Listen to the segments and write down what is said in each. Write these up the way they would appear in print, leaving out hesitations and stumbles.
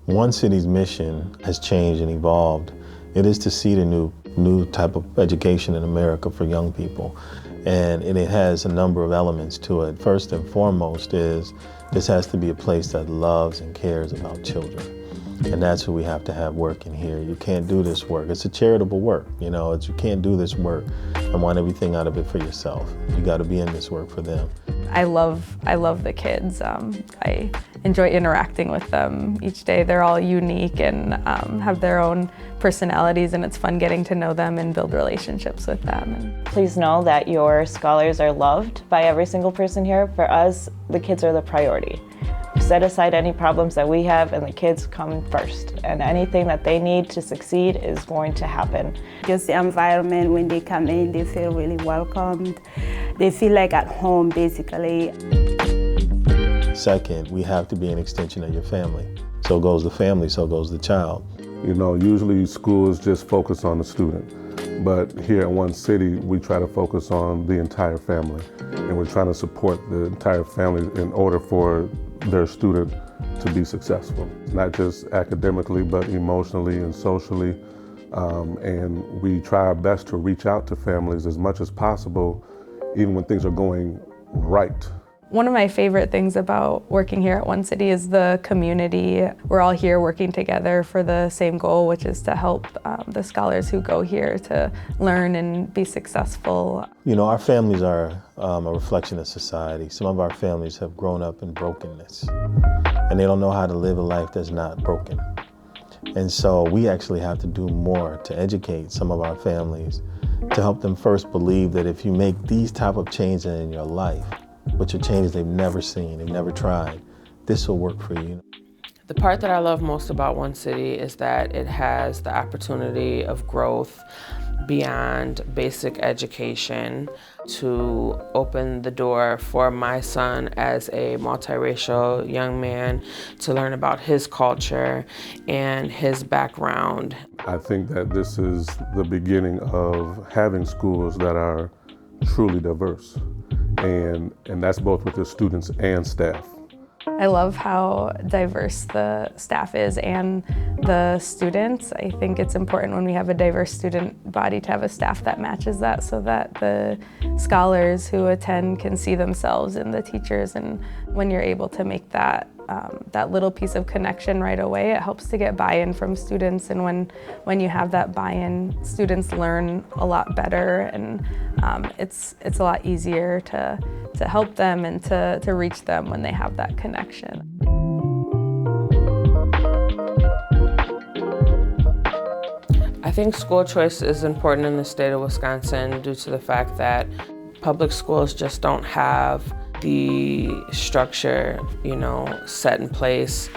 One City's mission has changed and evolved. It is to seed a new type of education in America for young people. And it has a number of elements to it. First and foremost is this has to be a place that loves and cares about children. And that's who we have to have working here. You can't do this work. It's a charitable work, you know. You can't do this work and want everything out of it for yourself. You got to be in this work for them. I love the kids. I enjoy interacting with them each day. They're all unique and have their own personalities, and it's fun getting to know them and build relationships with them. Please know that your scholars are loved by every single person here. For us, the kids are the priority. Set aside any problems that we have, and the kids come first. And anything that they need to succeed is going to happen. Just the environment, when they come in, they feel really welcomed. They feel like at home, basically. Second, we have to be an extension of your family. So goes the family, so goes the child. You know, usually schools just focus on the student. But here at One City, we try to focus on the entire family. And we're trying to support the entire family in order for their student to be successful, not just academically, but emotionally and socially. And we try our best to reach out to families as much as possible, even when things are going right. One of my favorite things about working here at One City is the community. We're all here working together for the same goal, which is to help the scholars who go here to learn and be successful. You know, our families are a reflection of society. Some of our families have grown up in brokenness, and they don't know how to live a life that's not broken. And so we actually have to do more to educate some of our families, to help them first believe that if you make these type of changes in your life, which are changes they've never seen, they've never tried, this will work for you. The part that I love most about One City is that it has the opportunity of growth beyond basic education to open the door for my son as a multiracial young man to learn about his culture and his background. I think that this is the beginning of having schools that are truly diverse. And that's both with the students and staff. I love how diverse the staff is and the students. I think it's important when we have a diverse student body to have a staff that matches that, so that the scholars who attend can see themselves in the teachers. And when you're able to make that little piece of connection right away, it helps to get buy-in from students. And when you have that buy-in, students learn a lot better, and it's a lot easier to help them and to reach them when they have that connection. I think school choice is important in the state of Wisconsin due to the fact that public schools just don't have the structure, you know, set in place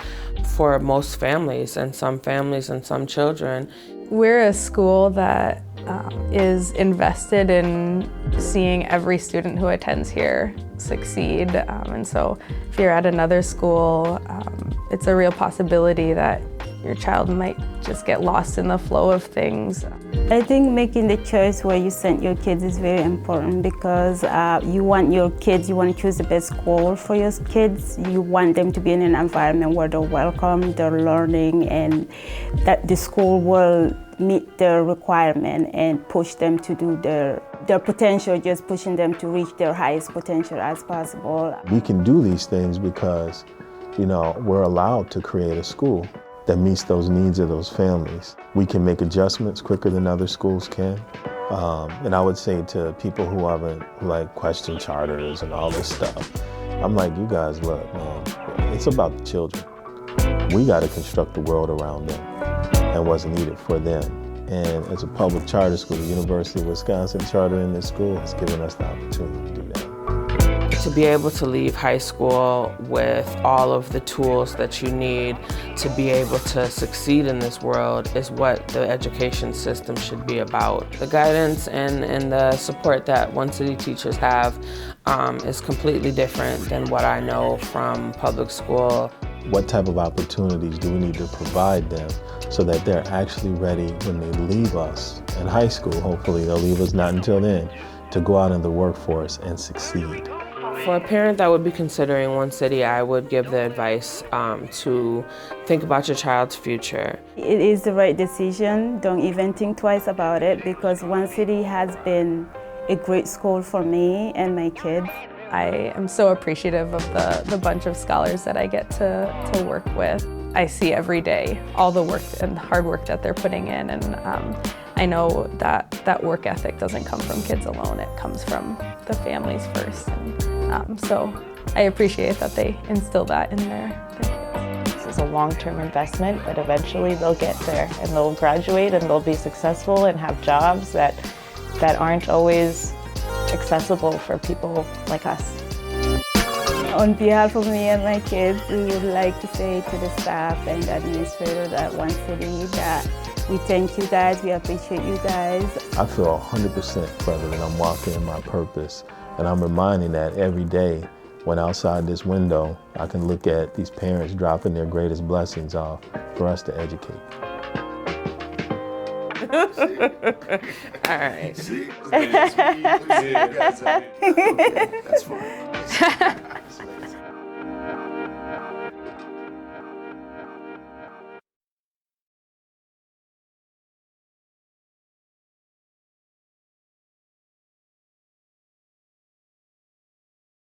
for most families and some children. We're a school that is invested in seeing every student who attends here succeed. And so if you're at another school, it's a real possibility that your child might just get lost in the flow of things. I think making the choice where you send your kids is very important, because you want to choose the best school for your kids. You want them to be in an environment where they're welcome, they're learning, and that the school will meet their requirement and push them to do their potential, just pushing them to reach their highest potential as possible. We can do these things because, you know, we're allowed to create a school that meets those needs of those families. We can make adjustments quicker than other schools can. And I would say to people who like question charters and all this stuff, I'm like, you guys, look, man, it's about the children. We got to construct the world around them and what's needed for them. And as a public charter school, the University of Wisconsin chartering this school has given us the opportunity to do that. To be able to leave high school with all of the tools that you need to be able to succeed in this world is what the education system should be about. The guidance and the support that One City teachers have is completely different than what I know from public school. What type of opportunities do we need to provide them so that they're actually ready when they leave us in high school? Hopefully they'll leave us not until then, to go out in the workforce and succeed. For a parent that would be considering One City, I would give the advice to think about your child's future. It is the right decision. Don't even think twice about it, because One City has been a great school for me and my kids. I am so appreciative of the bunch of scholars that I get to work with. I see every day all the work and hard work that they're putting in, and I know that work ethic doesn't come from kids alone. It comes from the families first. And so I appreciate that they instill that in their kids. This is a long-term investment, but eventually they'll get there and they'll graduate and they'll be successful and have jobs that aren't always accessible for people like us. On behalf of me and my kids, we would like to say to the staff and the administrators at One City that we thank you guys, we appreciate you guys. I feel 100% brother that I'm walking in my purpose, and I'm reminding that every day when outside this window, I can look at these parents dropping their greatest blessings off for us to educate. All right. See? That's fine.